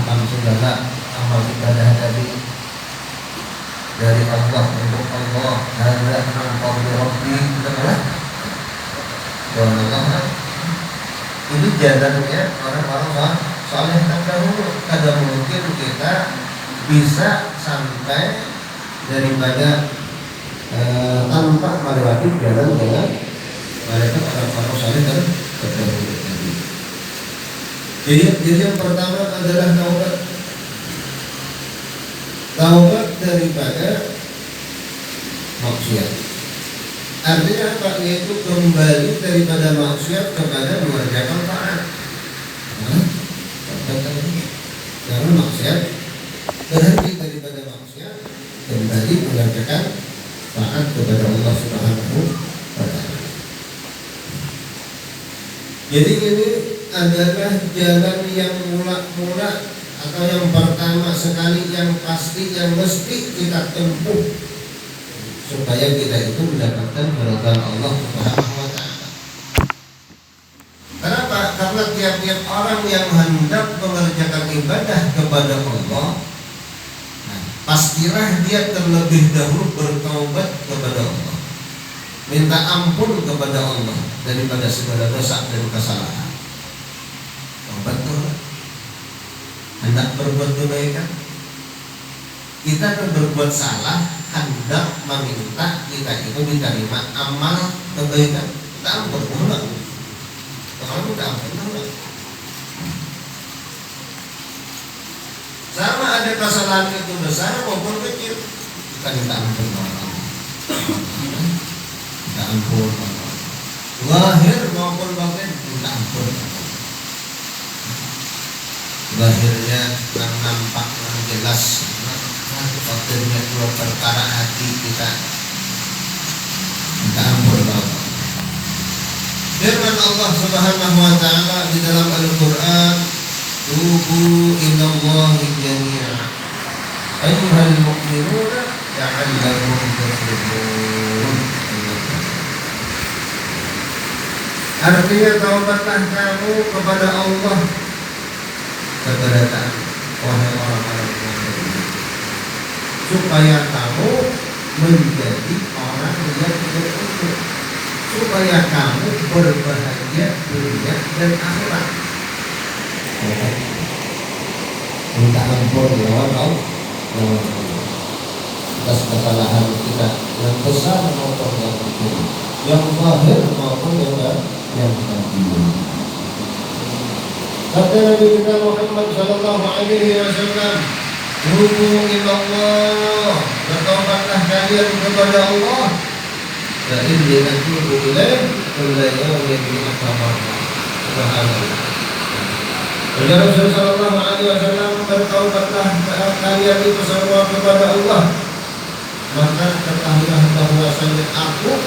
mengamalkan segala amal ibadah dari Allah untuk Allah. Hada min fadli Rabbi, benar? Allah itu jalannya orang-orang saleh terdahulu. Kadang mungkin kita bisa sampai daripada tanpa melewati jalan dengan mereka orang-orang saleh terdahulu. Jadi yang pertama adalah taubat daripada maksiat. Artinya apa? Yaitu kembali daripada maksiat kepada mengerjakan taat. Karena maksiat, berhenti daripada maksiat, kembali mengerjakan taat kepada Allah Subhanahu wa Ta'ala. Jadi ini adalah jalan yang mula-mula atau yang pertama sekali, yang pasti, yang mesti kita tempuh supaya kita itu mendapatkan keridhaan Allah Subhanahu wa Ta'ala. Kenapa? Karena tiap-tiap orang yang hendak mengerjakan ibadah kepada Allah, pastilah dia terlebih dahulu bertaubat kepada Allah, minta ampun kepada Allah daripada segala dosa dan kesalahan. Taubat tuh hendak berbuat kebaikan, kita berbuat salah, hendak meminta kita itu diterima amal kebaikan, kita ampun ulang. Kalau kita ampun ulang, sama ada kesalahan itu besar maupun kecil, kita minta ampun Allah. Minta ampun Allah. Lahir maupun batin minta ampun Allah. Lahirnya yang nampak yang jelas, batinnya dua perkara hati kita minta ampun Allah. Firman Allah Subhanahu wa Ta'ala di dalam Al-Quran, tubu ilallahi jami'a ayyuhal mu'minuna la'allakum tuflihun. Artinya taubatlah kamu kepada Allah keberadaan, wahai orang-orang yang beriman, supaya kamu menjadi orang yang beruntung, supaya kamu berbahagia dunia dan akhirat. Minta ampun lawan Allah atas kesalahan kita yang besar maupun yang kecil, yang zahir maupun yang batin. Kata Nabi kita Muhammad sallallahu alaihi wasallam, tubu ilallah, bertaubatlah kalian kepada Allah. Fa inni atubu ilaih kulla yawmin mi'ata marrah. Subhanallah. Rasul sallallahu alaihi wasallam, bertaubatlah kalian itu semua kepada Allah, maka ketahuilah bahwasanya aku,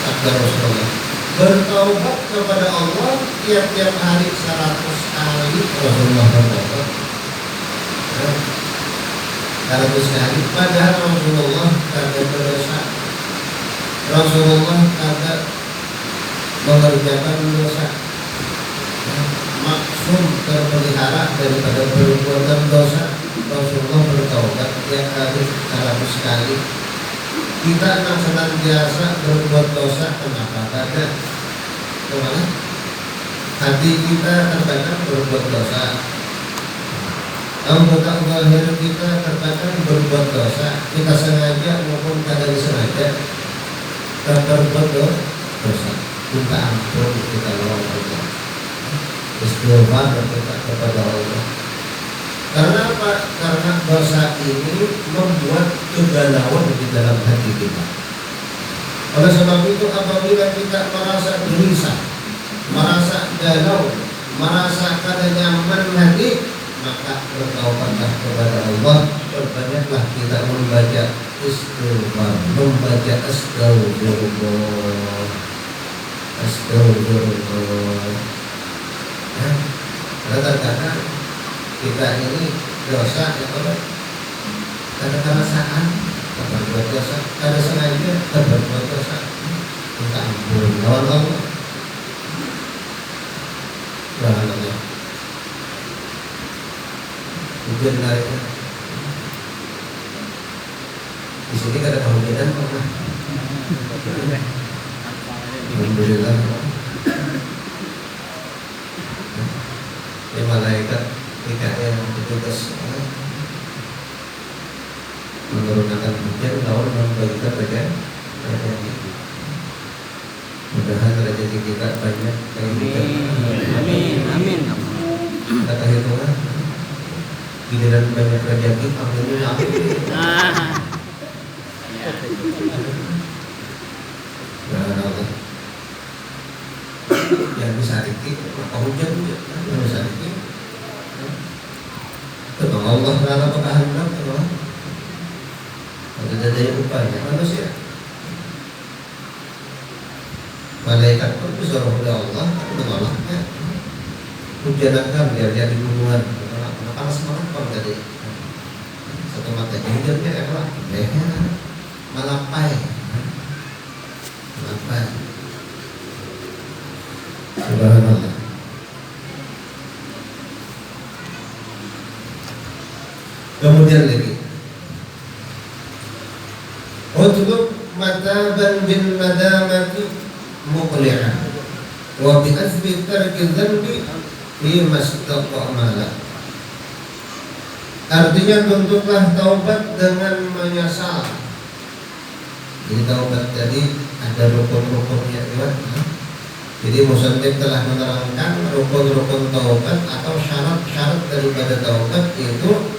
kata Rasulullah, bertaubat kepada Allah tiap-tiap hari 100 kali. Rasulullah bertaubat 100 kali. Padahal Rasulullah kagak berdosa, Rasulullah kagak mengerjakan dosa, maksum terpelihara daripada perbuatan dosa. Rasulullah bertaubat tiap hari 100 kali. Kita akan senantiasa berbuat dosa, kenapa? Karena kemana? Hati kita terkadang berbuat dosa, anggota zahir kita terkadang berbuat dosa, kita sengaja maupun tidak sengaja terberbuat dosa. Minta ampun kita lawan Allah, istighfar kita kepada Allah. Karena apa? Karena dosa ini membuat kegalauan di dalam hati kita. Oleh sebab itu, apabila kita merasa gelisah, merasa galau, merasa kada nyaman hati, maka bertaubatlah kepada Allah. Perbanyaklah kita membaca istighfar, membaca astagfirullah, astagfirullah. Kadang-kadang kita ini dosa ya Allah, kadang-kadang saat berbuat dosa, kadang sengaja berbuat dosa, minta ampun lawan Allah. Hujan nariknya. Di sini gak ada kehujanan pernah. Alhamdulillah. Ya malaikat yang bertugas menurunkan hujan lawan membagikan rezeki. Mudah-mudahan rezeki kita banyak kayak gitu. Amin. Kata hitungan giliran banyak rezeki alhamdulillah. Yang bisa dikit, apa hujan yang bisa dikit. Tentang Allah Taala berkehendak, ada daya upaya manusia. Malaikat pun disuruh oleh Allah, tapi menolaknya. Hujankan biar jadi gunungan. Panas banget kalau tadi. Satu mata hujannya enak, malapai. Subhanallah. Kemudian lagi utlub mataban bil nadamati muqli'an wa bi asbi tarki dhanbi fi mastaqamala. Artinya tuntutlah taubat dengan menyesal. Jadi taubat tadi ada rukun-rukunnya ya. Jadi musannif telah menerangkan rukun-rukun taubat atau syarat-syarat daripada taubat itu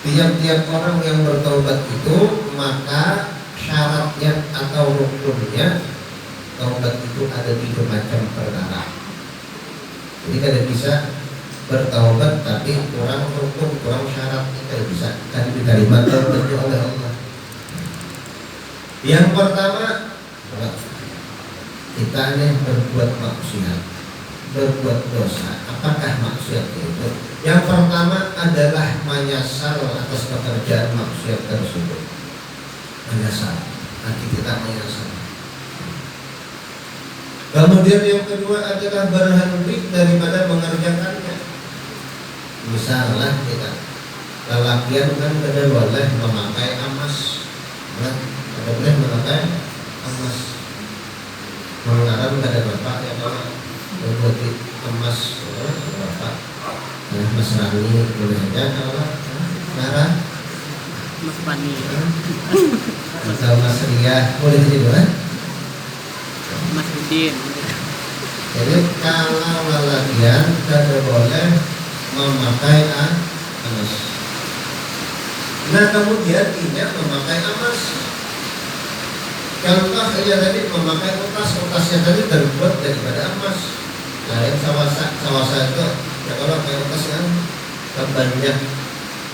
tiap-tiap orang yang bertaubat itu maka syaratnya atau rukunnya taubat itu ada 3 macam perkara. Jadi kada bisa bertaubat tapi kurang rukun, kurang syarat, kada bisa kan diterima taubatnya oleh Allah. Yang pertama kita nih berbuat maksiat, berbuat dosa. Apakah maksiat itu? Yang pertama adalah menyesal atas pekerjaan maksiat tersebut. Menyesal, nanti kita menyesal. Kemudian yang kedua adalah berhenti daripada mengerjakannya. Misalnya kita lelakian kan tidak boleh memakai emas, tidak boleh memakai emas. Mengarang pada bapak yang membuat emas bapak, emas rani boleh aja kalau marah, Mas Pani, atau emas riah boleh juga. Mas Udin. Jadi kalau lelakian tidak boleh memakai emas. Nah kemudian ini memakai emas. Contoh saja tadi memakai utasnya tadi terbuat daripada emas. Lain sawasa itu ya kalau pakai utas kan kebanyak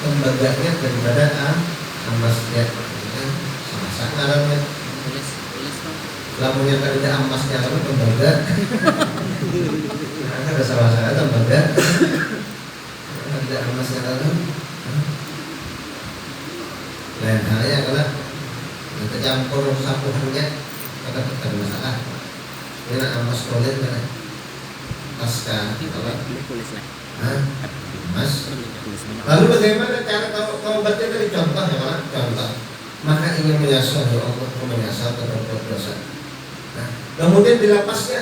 tembaganya daripada emasnya. Sawasa ngarannya. Tulis dong. Lamunnya kada emasnya lalu tembaga. Ada sawasa tembaga. Ada emasnya lalu. Lain halnya kalau kita campur sapuannya kata masalah. Ini nak emas kulit kan? Pasca kalau Tulis lah. emas. Lalu bagaimana cara taubatnya dari contoh ya Pak? Contoh. Maka ingin menyesal ya Allah, menyesal terhadap dosa. Nah, kemudian dilapasnya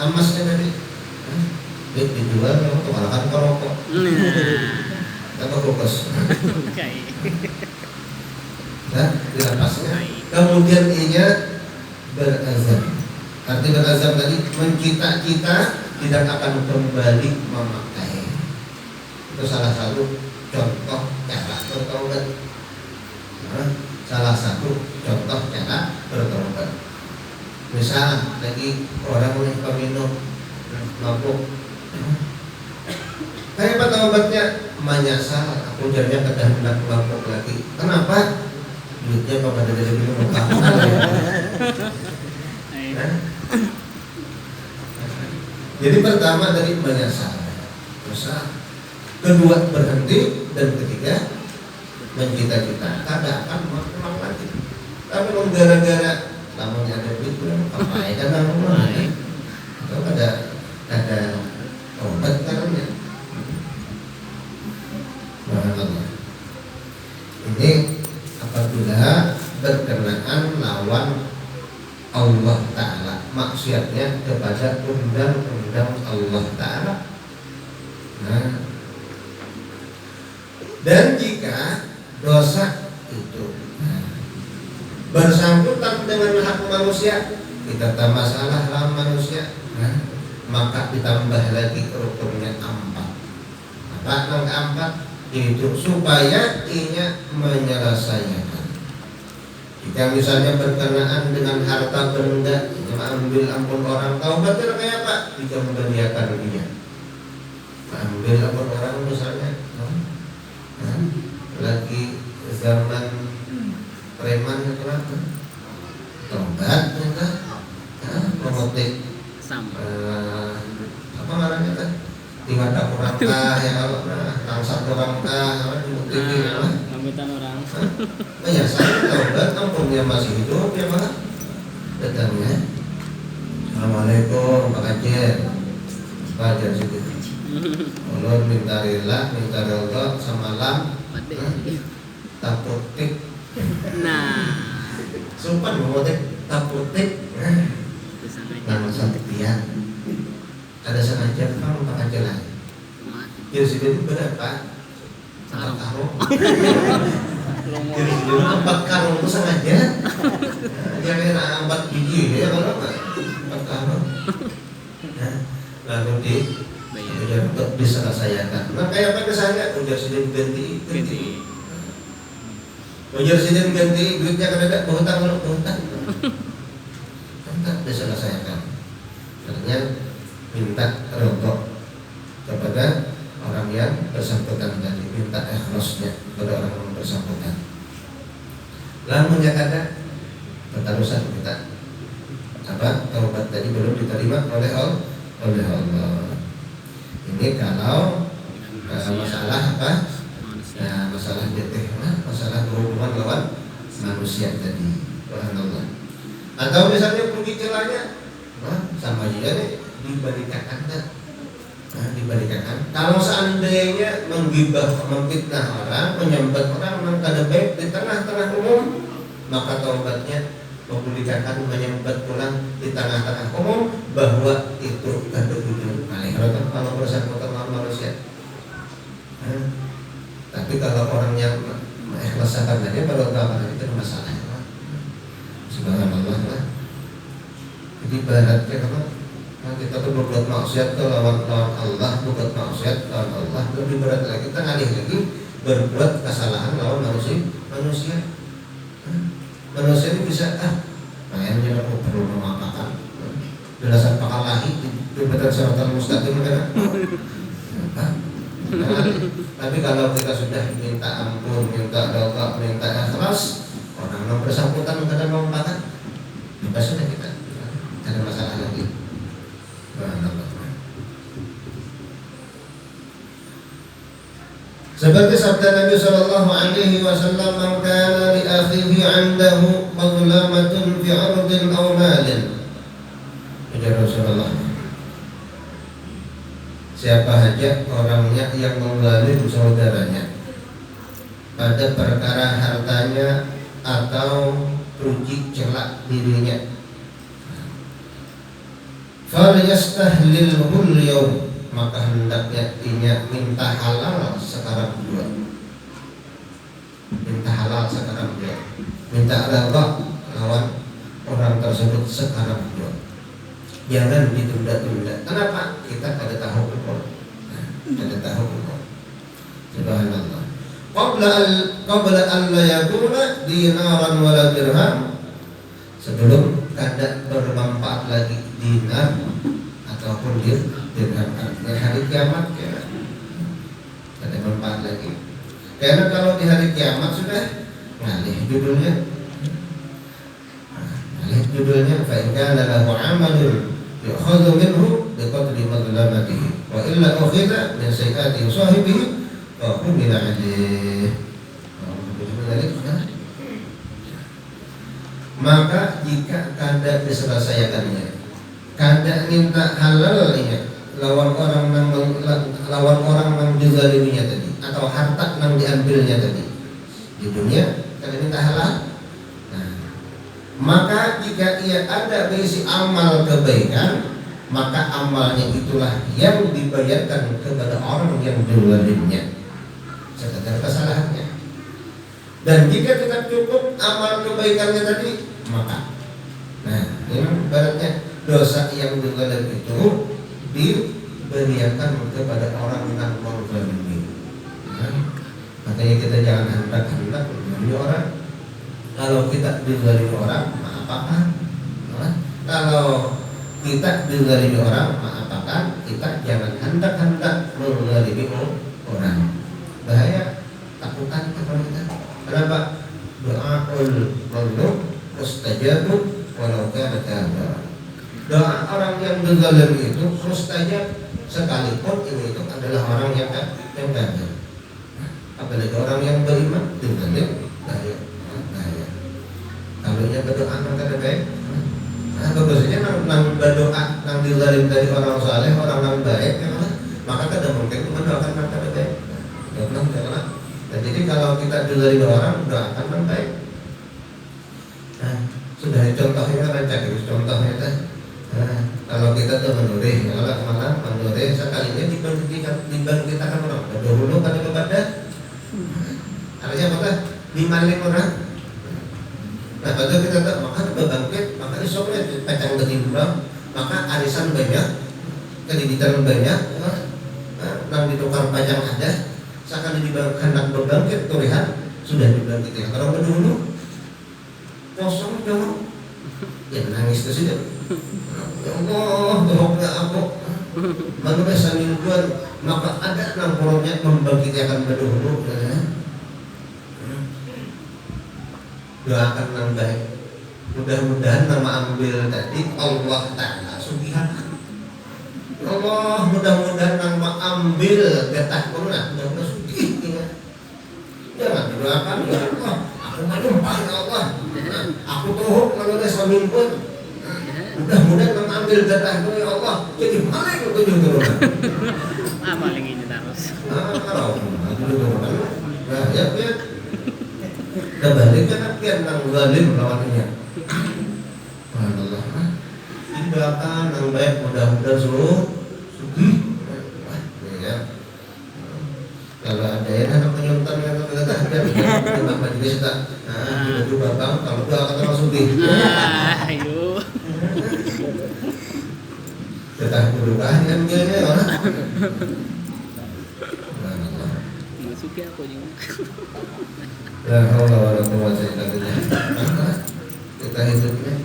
emasnya tadi. Dijual kalau tukarakan ke rokok. Atau kulkas. Nah, dilapasnya. Kemudian ia berazam. Arti berazam tadi mencita-cita tidak akan kembali memakai. Itu salah satu contoh cara bertaubat. Salah satu contoh cara bertaubat. Misal lagi orang nih peminum mabuk. Kayak taubatnya menyesal, aku jadinya kedah hendak mabuk lagi. Kenapa? Duitnya kepada dari minum makanan ya. Jadi pertama dari menyesal, dosa. Kedua berhenti dan ketiga mencita-cita kada akan mengulang lagi. Tapi kalau gara-gara lamanya ada duit udah apa ya kan namanya. Kalau ada obat caranya. maksiatnya kepada undang-undang Allah Ta'ala. Nah, dan jika dosa itu bersangkutan dengan hak manusia, kita tak masalah lawan manusia, maka ditambah lagi rukunnya 4. Apa yang keempat? Itu supaya inya menyelesaikan. Jika misalnya berkenaan dengan harta benda, mengambil ampun orang, taubat itu kayak apa? Jika menyediakan dia, mengambil ampun orang misalnya, lagi zaman preman kenapa? Taubat, memetik Sama. apa namanya kan? Tinggal tak kurang kah ya kalau langsat kurang kah, Pamitan orang. ya saya taubat, ampunnya masih hidup ya Pak. Datangnya, Assalamualaikum Pak Kajen, Pak Kajen situ. Ulun minta rela, minta rela semalam, taputik. Nah, Sumpah memotik taputik. Nama Santian. Ada sengaja kamu Pak Kajen lah. Ya sudah itu berapa? 4 karung. Jadi 4 karung itu sengaja. Dia kena 4 biji ya kalau nggak 4 karung. Lalu untuk diselesaikan. Nah kayak apa ke saya? Udah sudah diganti. Udah sudah diganti. Duitnya kan ada berhutang. Kan diselesaikan. Artinya minta ridho kepada orang yang bersangkutan tadi, minta ikhlasnya kepada orang yang bersangkutan. Lamun yang ada keterusan kita apa taubat tadi belum diterima oleh Allah. Ini kalau masalah apa? Nah, masalah masalah berhubungan lawan manusia tadi, subhanallah. Atau misalnya pergi celanya, sama aja nih dibandingkan dibandingkan. Kalau seandainya menggibah, memfitnah orang, menyambat orang, mengkada baik di tengah-tengah umum, maka taubatnya mempublikkan menyambat pulang di tengah-tengah umum bahwa itu kado judul malih. Kalau bersangkutan dengan manusia. Tapi kalau orang yang mengikhlaskan aja baru tahu itu masalah. Subhanallah lah. Jadi baratnya kalau kita tuh berbuat maksiat ke lawan Allah, berbuat maksiat lawan Allah, lebih berat lagi kita ngalih lagi berbuat kesalahan lawan manusia. Manusia ini bisa kayaknya aku perlu memaafkan. Belasan pakal lahi di badan syaratan mustaqim kan. Tapi kalau kita sudah minta ampun, minta doa, minta ikhlas, orang yang bersangkutan kadang memaafkan, bebas sudah kita, tidak ada masalah lagi. Seperti sabda Nabi sallallahu alaihi wasallam, "Man kana li akhihi 'indahu mazlamatun fi 'ardin aw malin." Ya Rasulullah. Siapa saja orangnya yang mengzalim saudaranya pada perkara hartanya atau ruji celak dirinya, falyastahlilhul yaum, maka hendaknya inya minta halal sekarang juga. Minta halal sekarang juga. Minta redha lawan orang tersebut sekarang juga. Jangan ditunda-tunda. Kenapa? Kita kada tahu hukum. Kada tahu hukum. Subhanallah. Qabla an la yakuna dinaran wala dirham. Sebelum kada bermanfaat lagi dinar ataupun dirham, hari kiamat ya kada bermanfaat lagi. Karena kalau di hari kiamat sudah ngalih judulnya fa in kana lahu 'amalun yu'khadhu minhu biqadri madlamatihi wa illa ukhidha min sayyi'ati sahibihi fa humila 'alayhi. Maka jika kada diselesaikannya, kada minta halalnya lawan orang yang dizaliminya tadi atau harta yang diambilnya tadi di dunia, kada minta halal. Nah, Maka jika ia ada berisi amal kebaikan, maka amalnya itulah yang dibayarkan kepada orang yang dizalimnya sekadar kesalahannya. Dan jika tidak cukup amal kebaikannya tadi, maka ini ibaratnya dosa yang dizalim itu diberikan kepada orang yang menzalimi. Makanya kita jangan hendak-hendak menzalimi orang. Kalau kita dizalimi orang, apakah? Kalau kita dizalimi orang, apakah? Kita jangan hendak-hendak menzalimi orang. Bahaya, takutan kepada kita. Kenapa? Doaul mazlum mustajabun walau kana kafir. Doa orang yang dizalim itu mustajab sekalipun itu adalah orang yang kafir. Apalagi orang yang beriman dizalim, bahaya. Kalau yang berdoa maka baik. Bagusnya nang berdoa nang dizalim dari orang saleh, orang yang baik, maka kada mungkin mendoakan maka baik. Jangan. Jadi kalau kita dizalim orang, doakan yang baik. Sudah contohnya rancak contohnya teh. Kalau kita tuh menurih, kalau mana menurih sekalinya dibangkitkan orang. Dahulu pada kepada. Artinya apa? Dimaling orang. Nah, pada kita tak makan berbangkit, maka esoknya kacang ketimbang, maka arisan banyak, kreditan banyak, nang ditukar pajak ada, seakan hendak berbangkit, terlihat sudah dibangkit. Kalau dulu kosong jauh, ya menangis ke situ. Ya Allah, tolongnya aku. Manusia samingguan, maka ada nang porongnya membangkitkan berdahulu. Doakan yang baik. Mudah-mudahan nama ambil tadi Allah Ta'ala subhanahu. Allah mudah-mudahan nama ambil getah pernah mudah-mudahan sugih. Jangan doakan ya Allah, aku menumpah ya Allah, aku tuhuk kalau ada suami pun. Mudah-mudahan nama ambil getah ya Allah, jadi maling itu juga. Maling ini terus. Kalau itu turunan. Nah ya. Kembali kan kian nang zalim lawannya. Subhanallah. Doakan yang baik mudah-mudahan sugih. Ya. Kalau ada yang anak penyuntan yang kata ada majelis tak. Kita coba bang kalau doakan terus sugih. Ayo. Kita berdoa kan dia orang. Subhanallah. Sugih aku juga. La haula wala quwwata illa billah. Kita hidupnya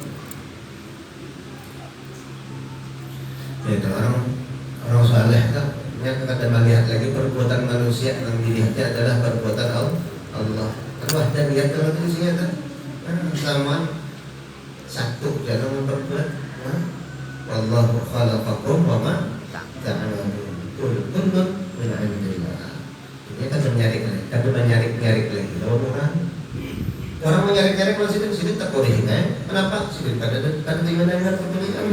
itu orang saleh kan yang kita melihat lagi perbuatan manusia yang dilihatnya adalah perbuatan Allah. Allah dan lihat kalau isinya kan sama satu dalam berbuat. Wallahu khalaqakum wa ma ta'malun. Kullun min 'indillah. Ini kan menyarik lagi. Orang menyarik masih di sini tak boleh kan? Kenapa? Sini kada dengan perbedaan.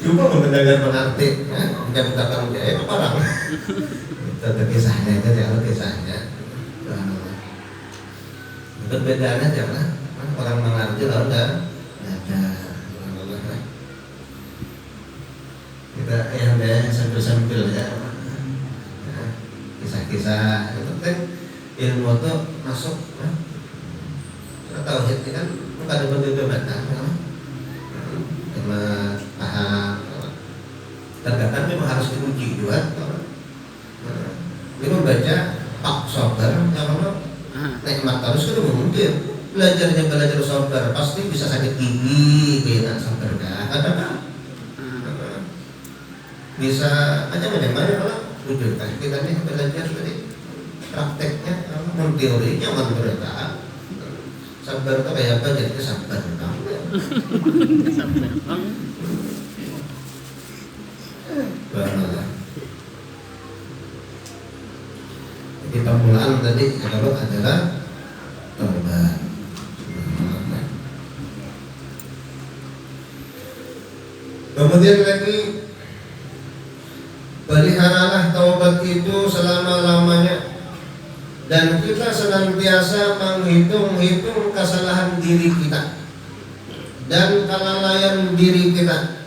Juga mendengar mengerti, bukan katakan dia itu orang. Itu kisahnya itu jangan kisahnya. Perbedaannya jangan orang mengerti lalu ada. Kita yang sambil ya. Kisah-kisah itu kan ilmu itu masuk tauhid kan bukan ada berbeda cuma paham terkadang memang harus diuji juga. Ini membaca pak sabar kalau nikmat terus kan mungkin belajar sabar pasti bisa sakit gigi kena sabar kan bisa macam-macam kalau wujud kita nih belajar tadi prakteknya teorinya kan mereka sabar itu kayak apa jadi sabar Sabar bang. Jadi permulaan tadi kalau adalah taubat. Kemudian lagi peliharalah taubat itu selama-lamanya dan kita senantiasa menghitung-hitung kesalahan diri kita dan kelalaian diri kita.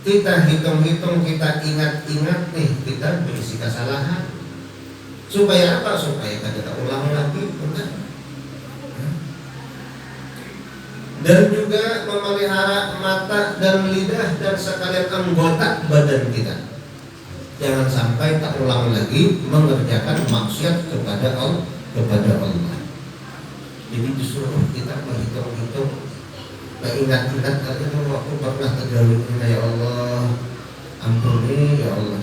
Kita hitung-hitung, kita ingat-ingat nih, kita berisi kesalahan. Supaya apa? Supaya kita ulang lagi, bukan? Dan juga memelihara mata dan lidah dan sekalian anggota badan kita. Jangan sampai tak ulang lagi mengerjakan maksiat kepada Allah. Jadi disuruh kita menghitung-hitung, mengingat-ingat kalian waktu pernah terjauhnya, ya Allah, ampuni ya Allah.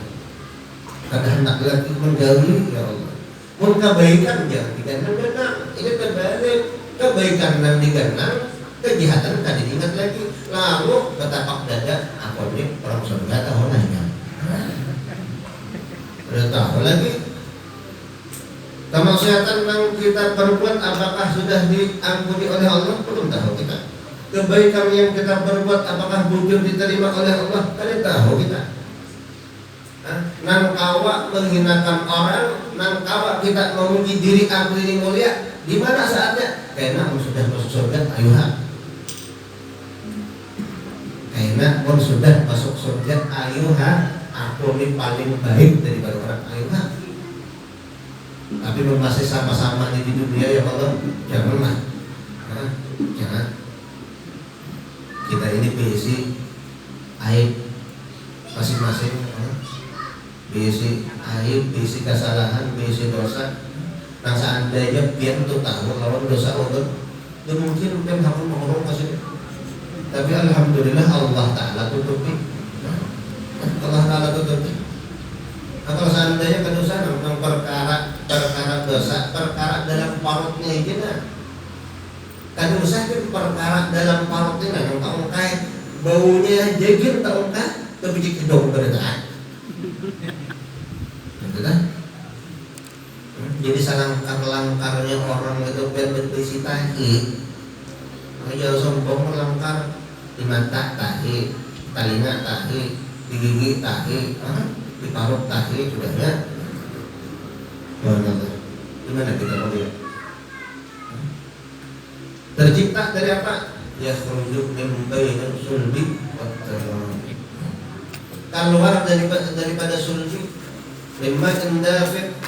Kadang hendak lagi menjauhi ya Allah. Mun kebaikan jangan digenang, ini terbalik. Kebaikan dan digenang, kejahatan tadi diingat lagi. Lalu bertapak dada, aku ini orang surga tahu nanya. Udah tahu lagi. Kemaksiatan yang kita perbuat apakah sudah diampuni oleh Allah? Belum tahu kita. Kebaikan yang kita perbuat apakah bujur diterima oleh Allah? Kalian tahu kita. Nang kawa menghinakan orang, nang kawa kita memuji diri aku ini mulia. Di mana saatnya? Karena sudah masuk surga, ayuha. Karena sudah masuk surga, ayuha. Aku ini paling baik daripada orang, ayuha. Tapi masih sama-sama di dunia ya Allah, janganlah. Jangan. Kita ini berisi aib masing-masing. Berisi aib, berisi kesalahan, berisi dosa. Nah seandainya biar untuk tahu lawan dosa Allah, itu mungkin kamu mengurung kasih. Tapi alhamdulillah Allah Ta'ala tutupi. Allah Ta'ala tutupi. Nah, kalau seandainya kedosa tentang perkara dosa, perkara dalam parutnya ini nah. Kedosa itu perkara dalam parutnya yang tak ungkai baunya jegir tak ungkai kebijik hidung beritaan. Betul kan? Jadi selangkar-langkarnya orang itu berisi tahi. Ayo sombong melangkar di mata tahi, telinga tahi, di gigi tahi, di parut tahi sudahnya. Gimana kita mau lihat? Tercipta dari apa? Ya khruju min bainal sulbi wat taraiq. Keluar daripada sulbi, mimma indafid,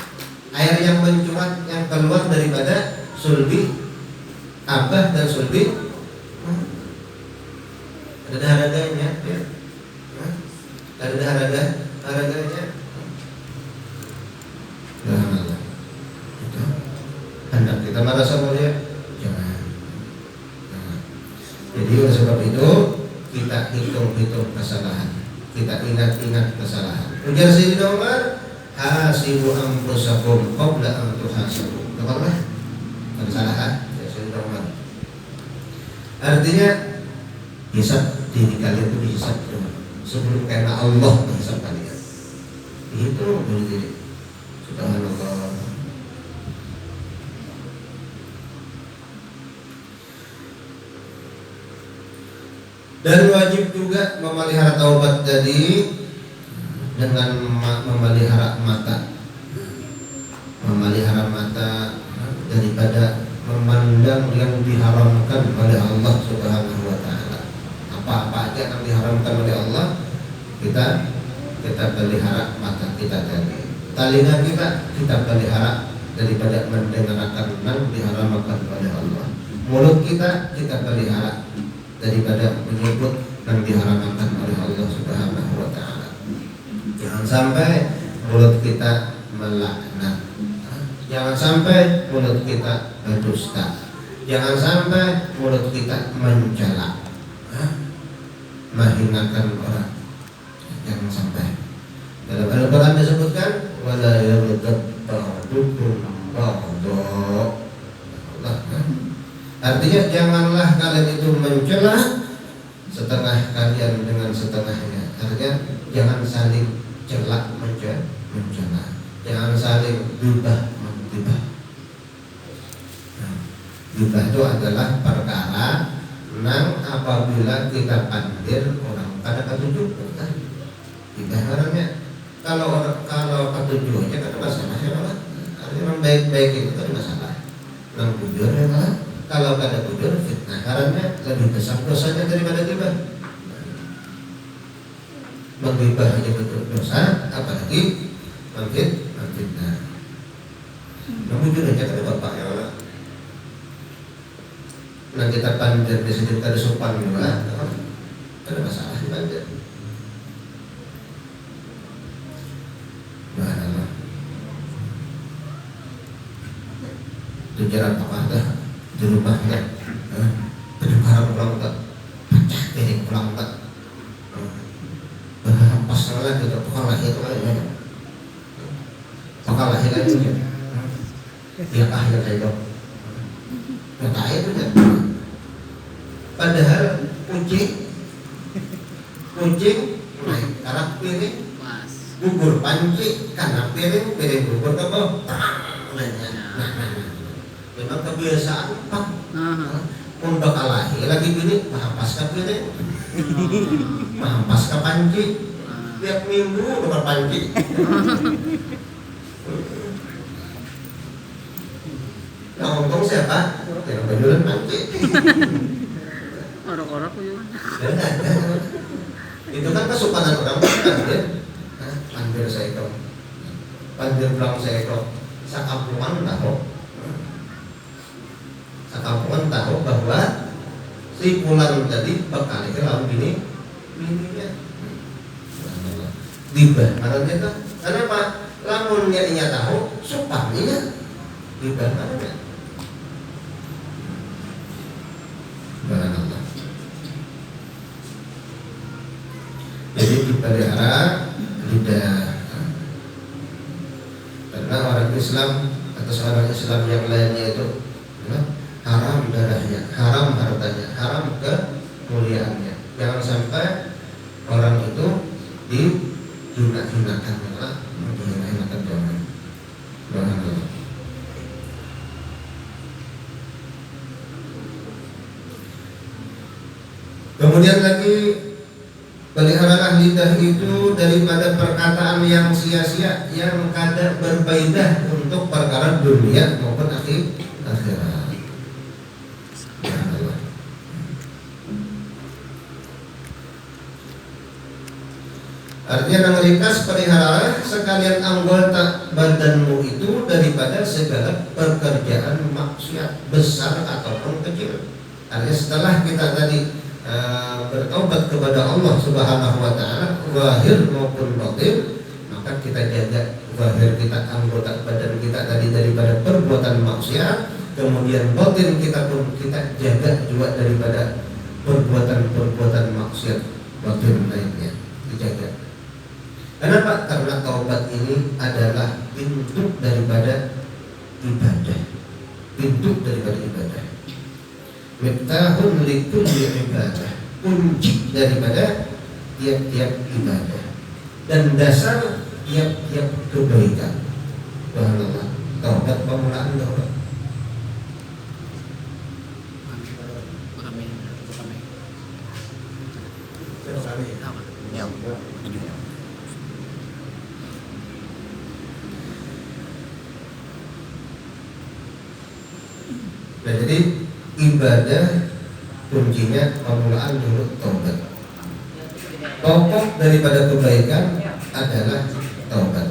air yang mencuat yang keluar daripada sulbi, abah dan sulbi. Ada daharadanya, ya. Ada daharadanya. Nah, hendak kita merasa mulia, jangan. Jadi oleh sebab itu kita hitung-hitung kesalahan, kita ingat-ingat kesalahan. Ujar Sayyidina Umar, hasibu anfusakum qabla an tuhasabu. Dengarlah kesalahan ya Sayyidina Umar. Artinya hisab diri kalian itu dihisab sebelum karena Allah menghisab kalian. Itu diri. Subhanallah. Dan wajib juga memelihara taubat tadi dengan memelihara mata daripada memandang yang diharamkan oleh Allah Subhanahu wa Ta'ala. Apa-apa aja yang diharamkan oleh Allah, kita pelihara mata kita tadi. Telinga kita pelihara daripada mendengarkan yang diharamkan oleh Allah. Mulut kita pelihara daripada menyebut yang diharamkan oleh Allah Subhanahu wa Ta'ala. Jangan sampai mulut kita melaknat. Jangan sampai mulut kita berdusta. Jangan sampai mulut kita mencela, menghinakan orang. Jangan sampai. Dalam Al-Quran disebutkan wala yaghtab ba'dukum ba'dha. Artinya janganlah kalian itu mencela setengah kalian dengan setengahnya. Artinya jangan saling celak mencela. Jangan saling gibah menggibah. Gibah itu adalah perkara nang apabila kita panggil orang pada ketujuh kan. Gibah orangnya kalau tujuannya kan ada masalah ya malah. Orang baik-baik itu kan ada masalah. Orang bujur ya malah. Kalau gak ada bujur fitnah karena lebih besar dosanya daripada ghibah. Menggibah aja betul dosa, apalagi memfitnah. Bujur aja kan bapak ya malah. Nah kita panjat di sini ada sopan juga, ada masalah di panjat. Nah, itu jalan apa dah di rumahnya, penyebaran pulang tak, pecah piring pulang tak, pas salah kita tukang lahir itu aja, tukang lahir aja, dia kahir saya dong, yang kahir itu kan. Padahal kucing naik karena piring, gugur panci karena piring gugur ke bawah, memang kebiasaan pak, untuk kalahi lagi gini, mahampas ke piring, mahampas ke panci, tiap minggu tukar panci. Nah untung siapa? Yang penjualan panci. Orang-orang ko yun. Itu kan kesukaran orang pandir. Pandir saya itu. Pandir belang saya itu. Sakampungan tahu bahwa si pulang tadi berkali lawan bininya. Dibah, karena itu. Kenapa? Lamun dia tahu, supaya dibah karena. Subhanallah. Jadi dipelihara lidah. Karena orang Islam atau seorang Islam yang lainnya itu haram darahnya, haram hartanya, haram kemuliaannya. Jangan sampai orang itu dihina-hinakan, dihina-hinakan jangan. Subhanallah. Kemudian lagi peliharalah lidah itu daripada perkataan yang sia-sia yang kadang berbaidah untuk perkara dunia maupun akhirat. Artinya nangrikas pelihara sekalian anggota badanmu itu daripada segala pekerjaan maksiat besar ataupun kecil. Artinya setelah kita tadi bertaubat kepada Allah Subhanahu wa taala zahir maupun batin, maka kita jaga zahir kita, anggota badan kita tadi daripada perbuatan maksiat, kemudian batin kita pun kita jaga juga daripada perbuatan maksiat batin lainnya dijaga. Kenapa? Karena taubat ini adalah pintu daripada ibadah. Pintu daripada ibadah. Miftahun likulli ibadah, kunci daripada tiap-tiap ibadah dan dasar tiap-tiap kebaikan. Subhanallah. Taubat permulaan taubat. Nah, jadi ibadah kuncinya permulaan dulu taubat. Pokok daripada kebaikan adalah taubat.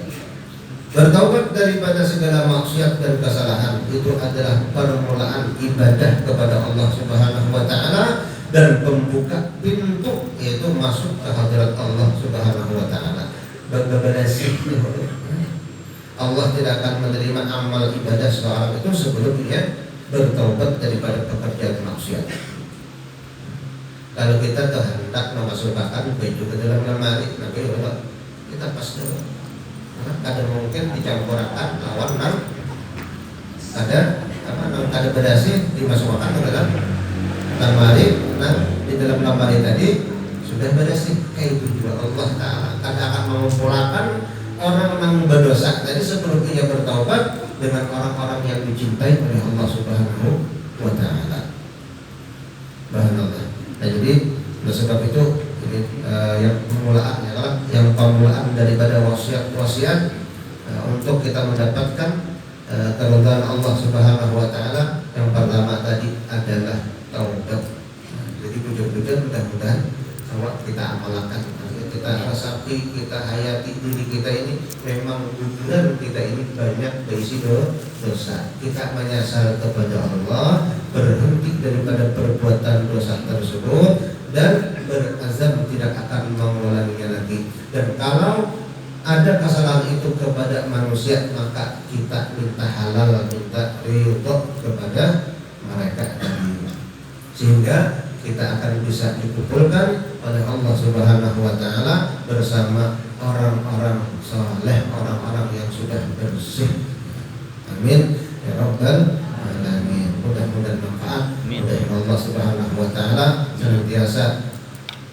Bertaubat daripada segala maksiat dan kesalahan itu adalah permulaan ibadah kepada Allah Subhanahu wa taala dan pembuka pintu yaitu masuk ke hadirat Allah Subhanahu wa taala. Bagaimana sih Allah tidak akan menerima amal ibadah seorang itu sebelum dia bertaubat daripada pekerjaan maksiat. Kalau kita hendak memasukkan baju ke dalam lemari, nanti kita pas dulu. Karena mungkin dicampurkan lawan ada bedasi dimasukkan ke dalam lemari. Nah di dalam lemari tadi sudah bedasi. Kayak itu juga Allah Taala akan mengumpulkan orang yang berdosa tadi sebelum ia bertaubat dengan orang-orang yang dicintai oleh Allah Subhanahu wa taala. Subhanallah. Nah, jadi oleh sebab itu ini yang permulaan ya kan, yang permulaan daripada wasiat untuk kita mendapatkan keridhaan Allah Subhanahu wa taala. Yang pertama tadi adalah taubat. Jadi bujur-bujur mudah-mudahan semua kita amalkan, kita rasapi, kita hayati diri kita ini memang benar kita ini banyak berisi dosa. Kita menyasar kepada Allah, berhenti daripada perbuatan dosa tersebut dan berazam tidak akan mengulanginya lagi. Dan kalau ada kesalahan itu kepada manusia, maka kita minta halal, minta ridho kepada mereka tadi, sehingga kita akan bisa dikumpulkan oleh Allah Subhanahu wa taala bersama orang-orang saleh, orang-orang yang sudah bersih. Amin ya rabbal alamin. Mudah-mudahan manfaat. Mudah-mudahan Allah Subhanahu wa taala senantiasa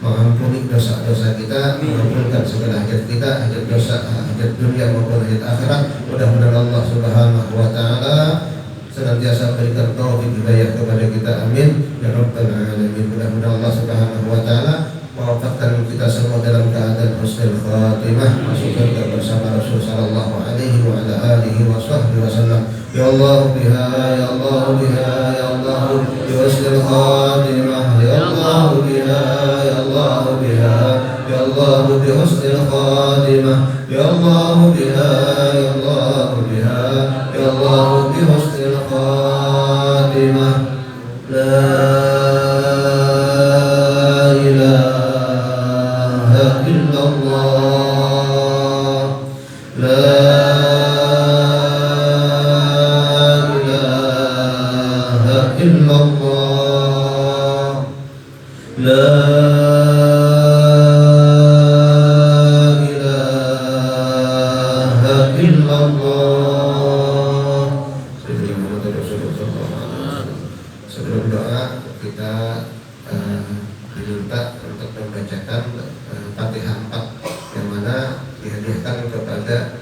mengampuni dosa-dosa kita, mengampuni segala hajat kita, hajat dosa, hajat dunia maupun hajat akhirat. Mudah-mudahan Allah Subhanahu wa taala senantiasa berikan taufik hidayah kepada kita. Amin ya rabbal alamin. Mudah-mudahan Allah Subhanahu wa taala mewafatkan kita semua dalam keadaan husnul khatimah, masuk surga bersama Rasul sallallahu alaihi wa ala alihi wa sahbihi wasallam. Ya Allah biha, ya Allah biha, ya Allah bi husnul khatimah, ya Allah biha, ya Allah biha, ya Allah bi husnul khatimah, ya Allah biha, ya Allah biha, ya Allah bi husnul khatimah. La Sebelum doa kita diminta untuk membacakan Fatihah 4 yang mana dihadiahkan kepada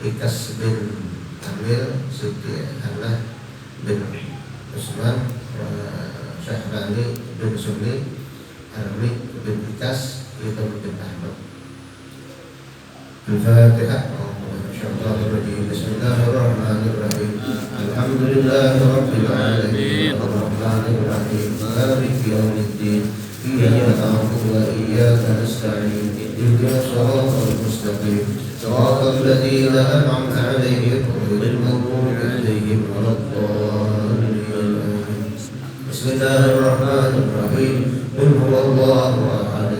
Ikas bin Amil, Siti Hanah bin Usman, Syahrani bin Sunni, Armi bin Ikas, Yudham bin Ahmad. Al-Fatihah. Bismillahirrahmanirrahim. Alhamdulillahi rabbil alamin. Ar-Rahmanir Rahim. Maliki yaumiddin. Iyyaka na'budu wa iyyaka nasta'in. Ihdinas siratal mustaqim. Siratal ladzina an'amta 'alaihim ghairil maghdubi 'alaihim waladdallin. Bismillahirrahmanirrahim. Qul huwallahu ahad.